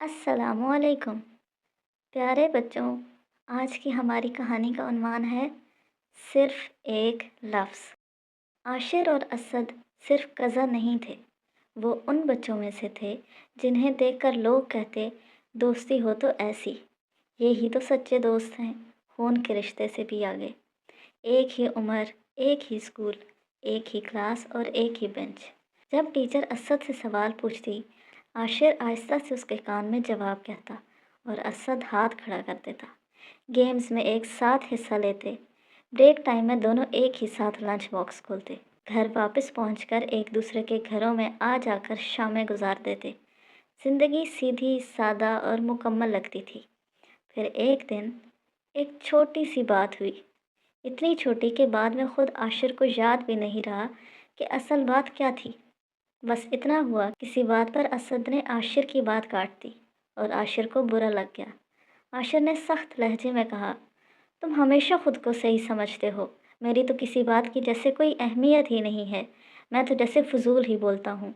अस्सलामुअलैकुम। प्यारे बच्चों, आज की हमारी कहानी का उन्वान है सिर्फ एक लफ्ज़। आशिर और असद सिर्फ कज़न नहीं थे, वो उन बच्चों में से थे जिन्हें देखकर लोग कहते दोस्ती हो तो ऐसी। ये ही तो सच्चे दोस्त हैं, खून के रिश्ते से भी आगे। एक ही उम्र, एक ही स्कूल, एक ही क्लास और एक ही बेंच। जब टीचर असद से सवाल पूछती, आशिर आहिस्ता से उसके कान में जवाब कहता और असद हाथ खड़ा कर देता। गेम्स में एक साथ हिस्सा लेते, ब्रेक टाइम में दोनों एक ही साथ लंच बॉक्स खोलते, घर वापस पहुंचकर एक दूसरे के घरों में आ जाकर शामें गुजार देते। ज़िंदगी सीधी, सादा और मुकम्मल लगती थी। फिर एक दिन एक छोटी सी बात हुई, इतनी छोटी कि बाद में खुद आशिर को याद भी नहीं रहा कि असल बात क्या थी। बस इतना हुआ, किसी बात पर असद ने आशिर की बात काट दी और आशिर को बुरा लग गया। आशिर ने सख्त लहजे में कहा, तुम हमेशा खुद को सही समझते हो, मेरी तो किसी बात की जैसे कोई अहमियत ही नहीं है, मैं तो जैसे फजूल ही बोलता हूँ।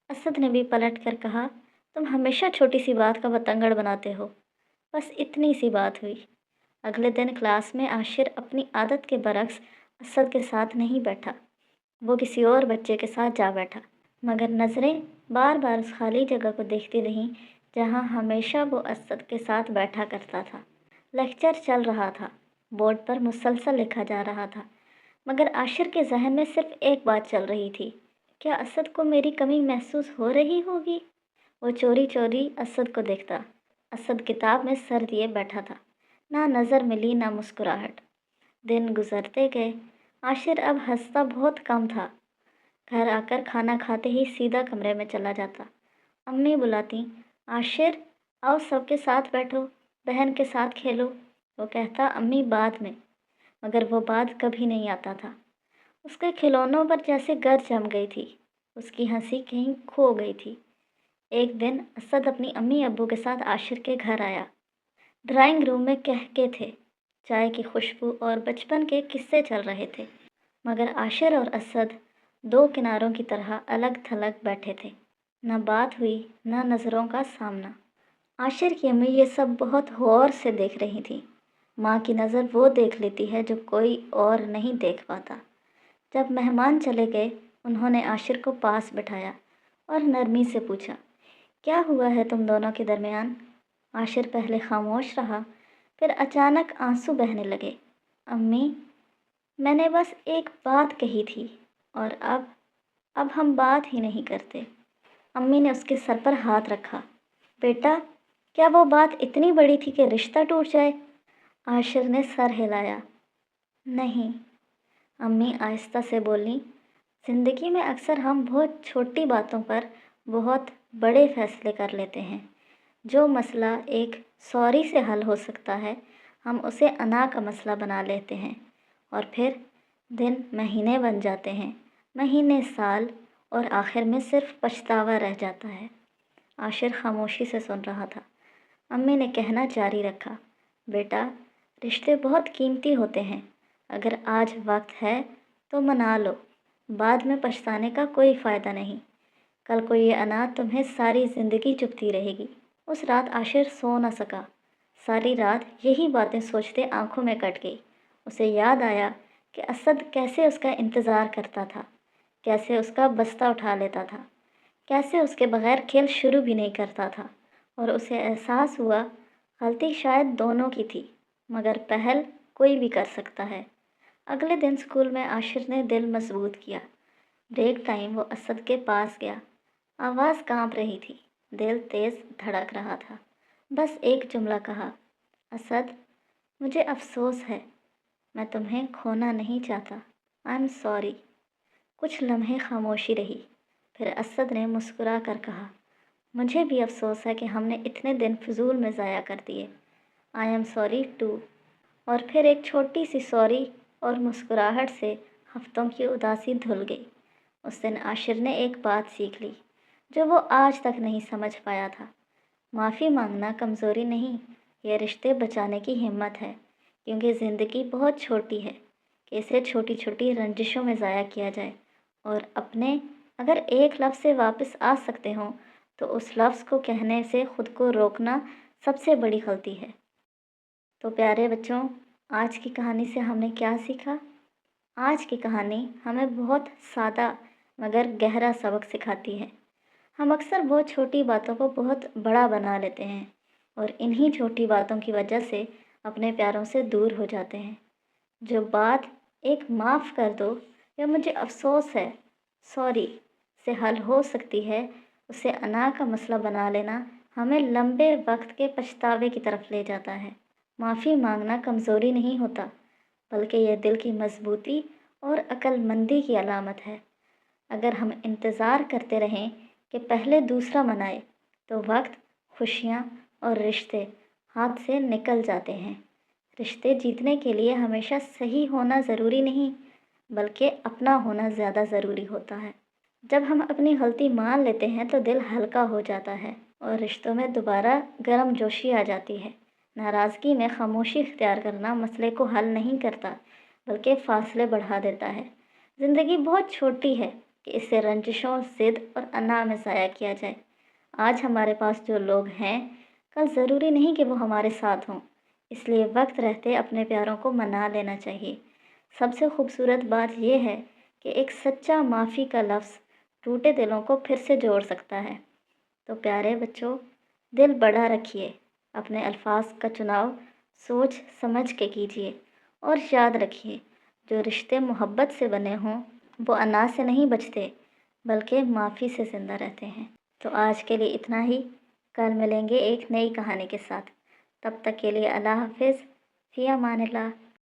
असद ने भी पलट कर कहा, तुम हमेशा छोटी सी बात का बतंगड़ बनाते हो। बस इतनी सी बात हुई। अगले दिन क्लास में आशिर अपनी आदत के बरक्स असद के साथ नहीं बैठा, वो किसी और बच्चे के साथ जा बैठा। मगर नज़रें बार बार उस खाली जगह को देखती रहीं जहाँ हमेशा वो असद के साथ बैठा करता था। लेक्चर चल रहा था, बोर्ड पर मुसलसल लिखा जा रहा था, मगर आशिर के जहन में सिर्फ एक बात चल रही थी, क्या असद को मेरी कमी महसूस हो रही होगी। वो चोरी चोरी असद को देखता। असद किताब में सर दिए बैठा था, ना नज़र मिली ना मुस्कुराहट। दिन गुजरते गए, आशिर अब हंसता बहुत कम था। घर आकर खाना खाते ही सीधा कमरे में चला जाता। अम्मी बुलाती, आशिर आओ सबके साथ बैठो, बहन के साथ खेलो। वो कहता अम्मी बाद में, मगर वो बात कभी नहीं आता था। उसके खिलौनों पर जैसे गर जम गई थी, उसकी हंसी कहीं खो गई थी। एक दिन असद अपनी अम्मी अब्बू के साथ आशिर के घर आया। ड्राइंग रूम में कहके थे, चाय की खुशबू और बचपन के किस्से चल रहे थे, मगर आशिर और असद दो किनारों की तरह अलग थलग बैठे थे। न बात हुई, न नज़रों का सामना। आशिर की अम्मी ये सब बहुत गौर से देख रही थी। माँ की नज़र वो देख लेती है जो कोई और नहीं देख पाता। जब मेहमान चले गए, उन्होंने आशिर को पास बिठाया और नरमी से पूछा, क्या हुआ है तुम दोनों के दरमियान। आशिर पहले खामोश रहा, फिर अचानक आंसू बहने लगे। अम्मी, मैंने बस एक बात कही थी और अब हम बात ही नहीं करते। अम्मी ने उसके सर पर हाथ रखा। बेटा, क्या वो बात इतनी बड़ी थी कि रिश्ता टूट जाए। आशिर ने सर हिलाया। नहीं, अम्मी आहिस्ता से बोली, ज़िंदगी में अक्सर हम बहुत छोटी बातों पर बहुत बड़े फैसले कर लेते हैं। जो मसला एक सॉरी से हल हो सकता है, हम उसे अना का मसला बना लेते हैं और फिर दिन महीने बन जाते हैं, महीने साल, और आखिर में सिर्फ पछतावा रह जाता है। आशिर खामोशी से सुन रहा था। अम्मी ने कहना जारी रखा, बेटा, रिश्ते बहुत कीमती होते हैं। अगर आज वक्त है तो मना लो, बाद में पछताने का कोई फ़ायदा नहीं। कल को ये अनाथ तुम्हें सारी ज़िंदगी चुभती रहेगी। उस रात आशिर सो न सका। सारी रात यही बातें सोचते आंखों में कट गई। उसे याद आया कि असद कैसे उसका इंतज़ार करता था, कैसे उसका बस्ता उठा लेता था, कैसे उसके बगैर खेल शुरू भी नहीं करता था। और उसे एहसास हुआ, गलती शायद दोनों की थी, मगर पहल कोई भी कर सकता है। अगले दिन स्कूल में आशिर ने दिल मजबूत किया। ब्रेक टाइम वो असद के पास गया। आवाज़ कांप रही थी, दिल तेज़ धड़क रहा था। बस एक जुमला कहा, असद, मुझे अफसोस है, मैं तुम्हें खोना नहीं चाहता। आई एम सॉरी। कुछ लम्हे खामोशी रही, फिर असद ने मुस्कुरा कर कहा, मुझे भी अफसोस है कि हमने इतने दिन फजूल में ज़ाया कर दिए। I am sorry too. और फिर एक छोटी सी सॉरी और मुस्कुराहट से हफ्तों की उदासी धुल गई। उस दिन आशिर ने एक बात सीख ली जो वो आज तक नहीं समझ पाया था। माफ़ी मांगना कमज़ोरी नहीं, ये रिश्ते बचाने की हिम्मत है, क्योंकि ज़िंदगी बहुत छोटी है कि इसे छोटी छोटी रंजिशों में ज़ाया किया जाए। और अपने अगर एक लफ्ज़ से वापस आ सकते हों تو اس لفظ کو کہنے سے خود کو روکنا سب سے بڑی غلطی ہے۔ تو پیارے بچوں، آج کی کہانی سے ہم نے کیا سیکھا؟ آج کی کہانی ہمیں بہت سادہ مگر گہرا سبق سکھاتی ہے۔ ہم اکثر بہت چھوٹی باتوں کو بہت بڑا بنا لیتے ہیں اور انہی چھوٹی باتوں کی وجہ سے اپنے پیاروں سے دور ہو جاتے ہیں۔ جو بات ایک معاف کر دو یا مجھے افسوس ہے، سوری سے حل ہو سکتی ہے، اسے انا کا مسئلہ بنا لینا ہمیں لمبے وقت کے پچھتاوے کی طرف لے جاتا ہے۔ معافی مانگنا کمزوری نہیں ہوتا، بلکہ یہ دل کی مضبوطی اور عقل مندی کی علامت ہے۔ اگر ہم انتظار کرتے رہیں کہ پہلے دوسرا منائے تو وقت، خوشیاں اور رشتے ہاتھ سے نکل جاتے ہیں۔ رشتے جیتنے کے لیے ہمیشہ صحیح ہونا ضروری نہیں، بلکہ اپنا ہونا زیادہ ضروری ہوتا ہے۔ جب ہم اپنی غلطی مان لیتے ہیں تو دل ہلکا ہو جاتا ہے اور رشتوں میں دوبارہ گرم جوشی آ جاتی ہے۔ ناراضگی میں خاموشی اختیار کرنا مسئلے کو حل نہیں کرتا، بلکہ فاصلے بڑھا دیتا ہے۔ زندگی بہت چھوٹی ہے کہ اسے رنجشوں، ضد اور انا میں ضائع کیا جائے۔ آج ہمارے پاس جو لوگ ہیں، کل ضروری نہیں کہ وہ ہمارے ساتھ ہوں، اس لیے وقت رہتے اپنے پیاروں کو منا لینا چاہیے۔ سب سے خوبصورت بات یہ ہے کہ ایک سچا معافی کا لفظ ٹوٹے دلوں کو پھر سے جوڑ سکتا ہے۔ تو پیارے بچوں، دل بڑا رکھیے، اپنے الفاظ کا چناؤ سوچ سمجھ کے کیجیے، اور یاد رکھیے جو رشتے محبت سے بنے ہوں وہ انا سے نہیں بچتے، بلکہ معافی سے زندہ رہتے ہیں۔ تو آج کے لیے اتنا ہی، کل ملیں گے ایک نئی کہانی کے ساتھ۔ تب تک کے لیے اللہ حافظ، فی امان اللہ۔